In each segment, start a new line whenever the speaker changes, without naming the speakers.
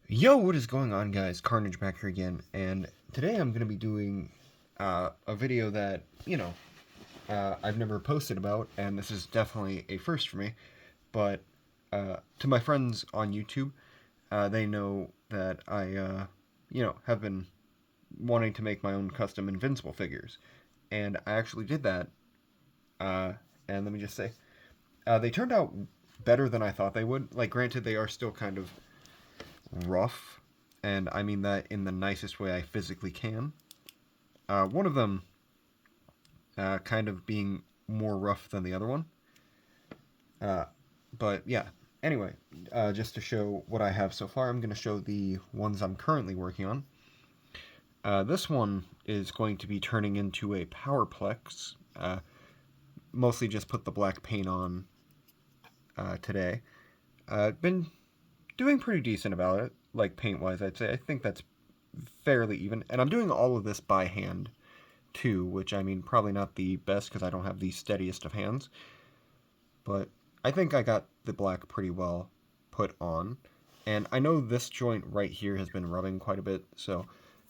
Yo, what is going on, guys? Carnage back here again, and today I'm going to be doing a video that, I've never posted about, and this is definitely a first for me, but to my friends on YouTube, they know that I, have been wanting to make my own custom Invincible figures, and I actually did that, uh, and let me just say, they turned out better than I thought they would. Like, granted, they are still kind of rough, and I mean that in the nicest way I physically can. One of them kind of being more rough than the other one. Uh, but yeah, anyway, just to show what I have so far, I'm going to show the ones I'm currently working on. This one is going to be turning into a Powerplex. Mostly just put the black paint on today. Been doing pretty decent about it, like paint-wise, I'd say. I think that's fairly even. And I'm doing all of this by hand, too, which, I mean, probably not the best because I don't have the steadiest of hands. But I think I got the black pretty well put on. And I know this joint right here has been rubbing quite a bit, so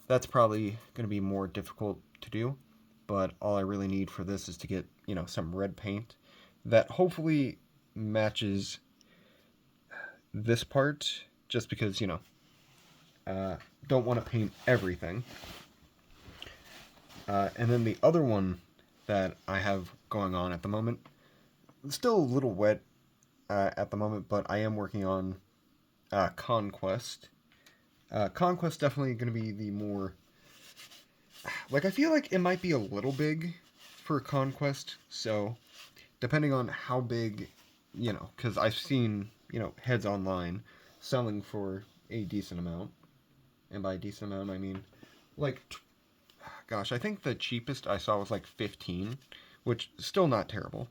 that's probably going to be more difficult to do. But all I really need for this is to get, some red paint that hopefully matches this part, just because, don't want to paint everything. And then the other one that I have going on at the moment, it's still a little wet at the moment, but I am working on Conquest. Conquest definitely going to be the more... Like, I feel like it might be a little big for Conquest, so depending on how big, because I've seen, heads online selling for a decent amount. And by a decent amount, I mean, like, gosh, I think the cheapest I saw was like 15, which is still not terrible.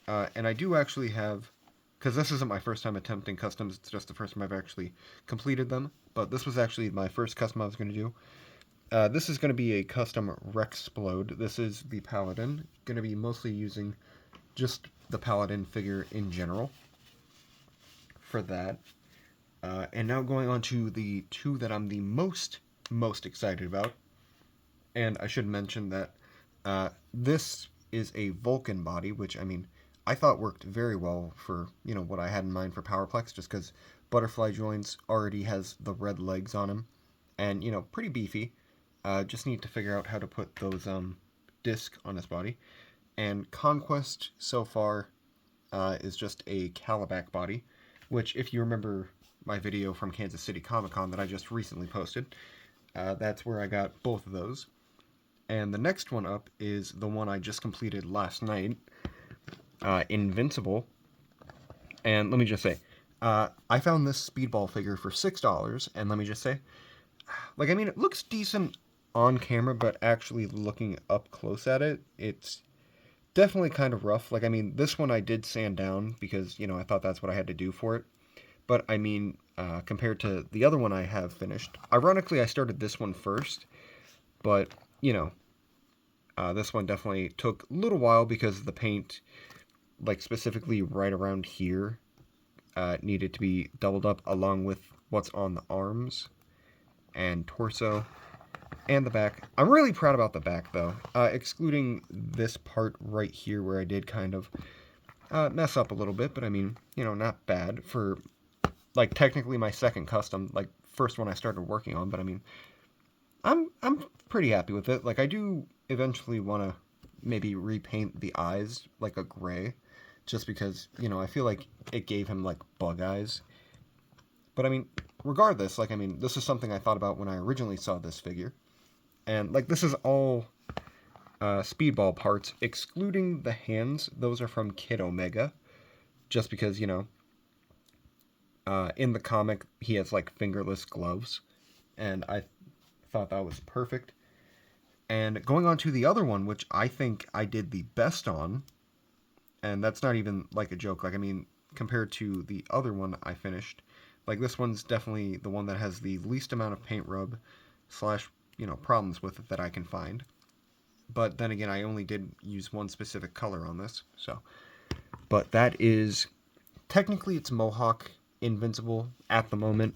And I do actually have, because this isn't my first time attempting customs, it's just the first time I've actually completed them, but this was actually my first custom I was going to do. This is going to be a custom Rexplode. This is the Paladin. Going to be mostly using just the Paladin figure in general for that. And now going on to the two that I'm the most excited about. And I should mention that this is a Vulcan body, which, I mean, I thought worked very well for, what I had in mind for Powerplex, just because Butterfly Joints already has the red legs on him, and, pretty beefy. Just need to figure out how to put those disc on his body. And Conquest, so far, is just a Calabac body, which, if you remember my video from Kansas City Comic-Con that I just recently posted, that's where I got both of those. And the next one up is the one I just completed last night, Invincible. And let me just say, I found this Speedball figure for $6, and let me just say, like, I mean, it looks decent on camera, but actually looking up close at it, it's definitely kind of rough. Like, I mean, this one I did sand down because, I thought that's what I had to do for it. But, I mean, compared to the other one I have finished, ironically, I started this one first, but, this one definitely took a little while because the paint, like specifically right around here, needed to be doubled up along with what's on the arms and torso and the back. I'm really proud about the back, though, excluding this part right here where I did kind of mess up a little bit, but I mean, not bad for, like, technically my second custom, like, first one I started working on, but I mean, I'm pretty happy with it. Like, I do eventually want to maybe repaint the eyes like a gray, just because, I feel like it gave him, like, bug eyes. But I mean, regardless, like, I mean, this is something I thought about when I originally saw this figure. And, like, this is all Speedball parts, excluding the hands. Those are from Kid Omega, just because, in the comic, he has, like, fingerless gloves. And I thought that was perfect. And going on to the other one, which I think I did the best on, and that's not even like a joke. Like, I mean, compared to the other one I finished, like, this one's definitely the one that has the least amount of paint rub slash, problems with it that I can find. But then again, I only did use one specific color on this, so. But that is, technically it's Mohawk Invincible at the moment.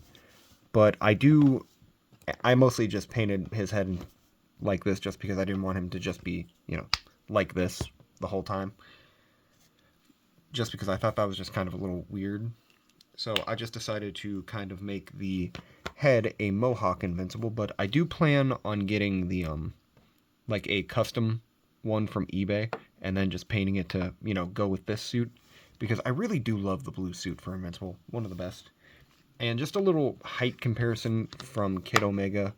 But I mostly just painted his head like this just because I didn't want him to just be, like this the whole time. Just because I thought that was just kind of a little weird. So I just decided to kind of make the head a mohawk Invincible, but I do plan on getting the, like a custom one from eBay and then just painting it to, go with this suit. Because I really do love the blue suit for Invincible. One of the best. And just a little height comparison from Kid Omega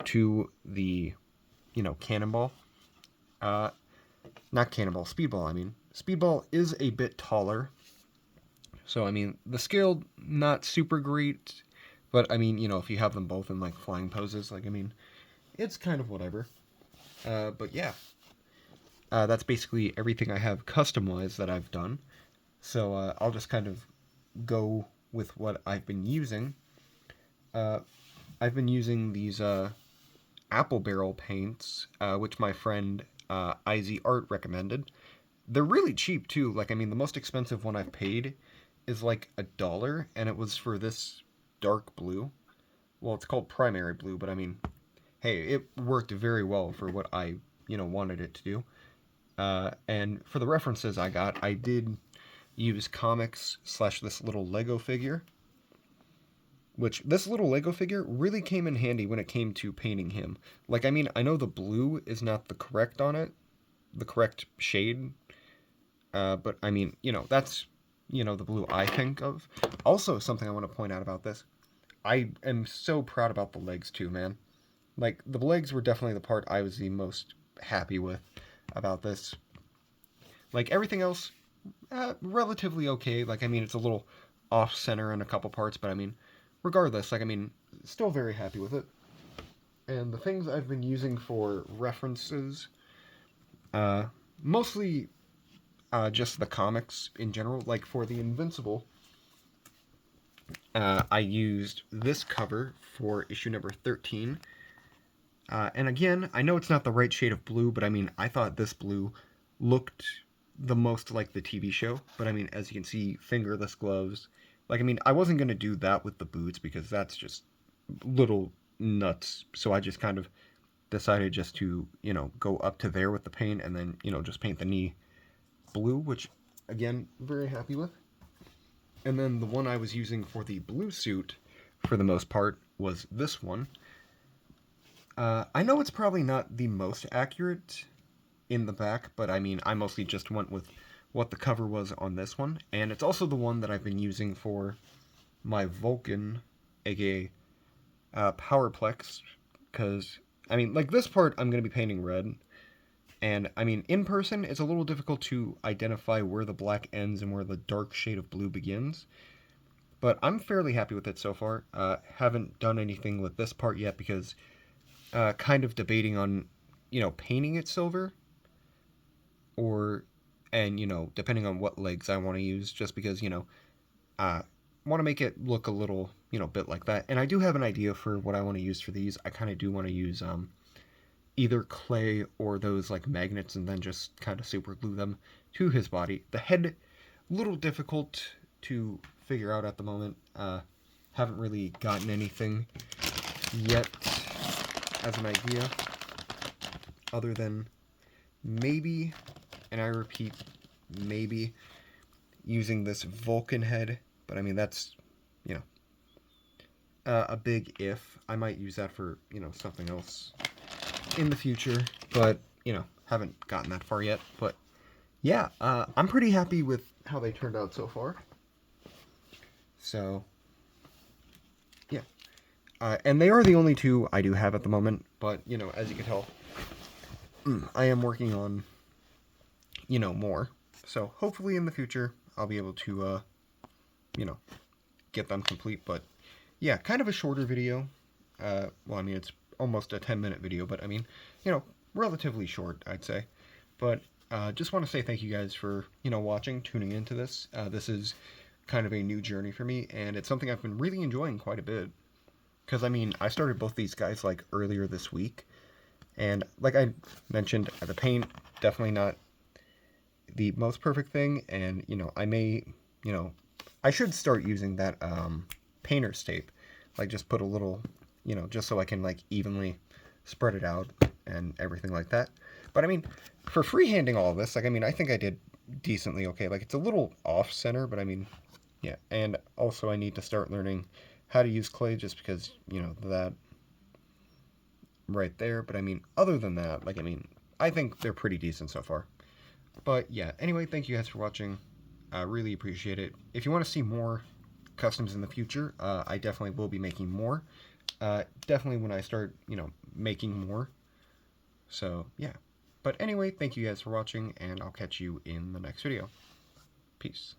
to the, Cannonball. Not Cannonball, Speedball, I mean. Speedball is a bit taller. So, I mean, the scale, not super great. But, I mean, if you have them both in, like, flying poses, like, I mean, it's kind of whatever. But, yeah. That's basically everything I have custom-wise that I've done. So, I'll just kind of go with what I've been using. I've been using these apple barrel paints, which my friend IZ Art recommended. They're really cheap too. Like, I mean, the most expensive one I've paid is like $1, and it was for this dark blue. Well, it's called primary blue, but I mean, hey, it worked very well for what I, wanted it to do. And for the references I got, I did use comics / this little Lego figure. Which, this little Lego figure really came in handy when it came to painting him. Like, I mean, I know the blue is not the correct on it, the correct shade, but I mean, that's, the blue I think of. Also, something I want to point out about this, I am so proud about the legs too, man. Like, the legs were definitely the part I was the most happy with about this. Like, everything else, relatively okay. Like, I mean, it's a little off-center in a couple parts, but I mean, regardless, like, I mean, still very happy with it. And the things I've been using for references, mostly just the comics in general. Like, for the Invincible, I used this cover for issue number 13. And again, I know it's not the right shade of blue, but I mean, I thought this blue looked the most like the TV show. But I mean, as you can see, fingerless gloves. Like, I mean, I wasn't going to do that with the boots because that's just little nuts. So I just kind of decided just to, go up to there with the paint and then, just paint the knee blue, which, again, very happy with. And then the one I was using for the blue suit, for the most part, was this one. I know it's probably not the most accurate in the back, but I mean, I mostly just went with what the cover was on this one. And it's also the one that I've been using for my Vulcan, aka Powerplex, because, I mean, like, this part I'm going to be painting red. And, I mean, in person, it's a little difficult to identify where the black ends and where the dark shade of blue begins. But I'm fairly happy with it so far. Haven't done anything with this part yet because kind of debating on, painting it silver. And, depending on what legs I want to use, just because, want to make it look a little, bit like that. And I do have an idea for what I want to use for these. I kind of do want to use either clay or those like magnets and then just kind of super glue them to his body. The head, little difficult to figure out at the moment. Haven't really gotten anything yet as an idea other than maybe, and I repeat, maybe using this Vulcan head, but I mean, that's, a big if. I might use that for, something else in the future, but, haven't gotten that far yet. But yeah, I'm pretty happy with how they turned out so far. So, yeah. And they are the only two I do have at the moment, but, as you can tell, I am working on, more. So, hopefully in the future, I'll be able to, get them complete. But, yeah, kind of a shorter video. Well, I mean, it's almost a 10-minute video, but, I mean, relatively short, I'd say. But, just want to say thank you guys for, watching, tuning into this. This is kind of a new journey for me, and it's something I've been really enjoying quite a bit. Because, I mean, I started both these guys, like, earlier this week. And, like I mentioned, the paint, definitely not the most perfect thing. And, I may, I should start using that painter's tape. like just put a little, just so I can like evenly spread it out and everything like that. But I mean, for freehanding all of this, like, I mean, I think I did decently okay. Like, it's a little off center, but I mean, yeah. And also I need to start learning how to use clay, just because, that right there. But I mean, other than that, like, I mean, I think they're pretty decent so far. But yeah, anyway, thank you guys for watching. I really appreciate it. If you want to see more customs in the future, I definitely will be making more. Definitely when I start, making more. So, yeah. But anyway, thank you guys for watching, and I'll catch you in the next video. Peace.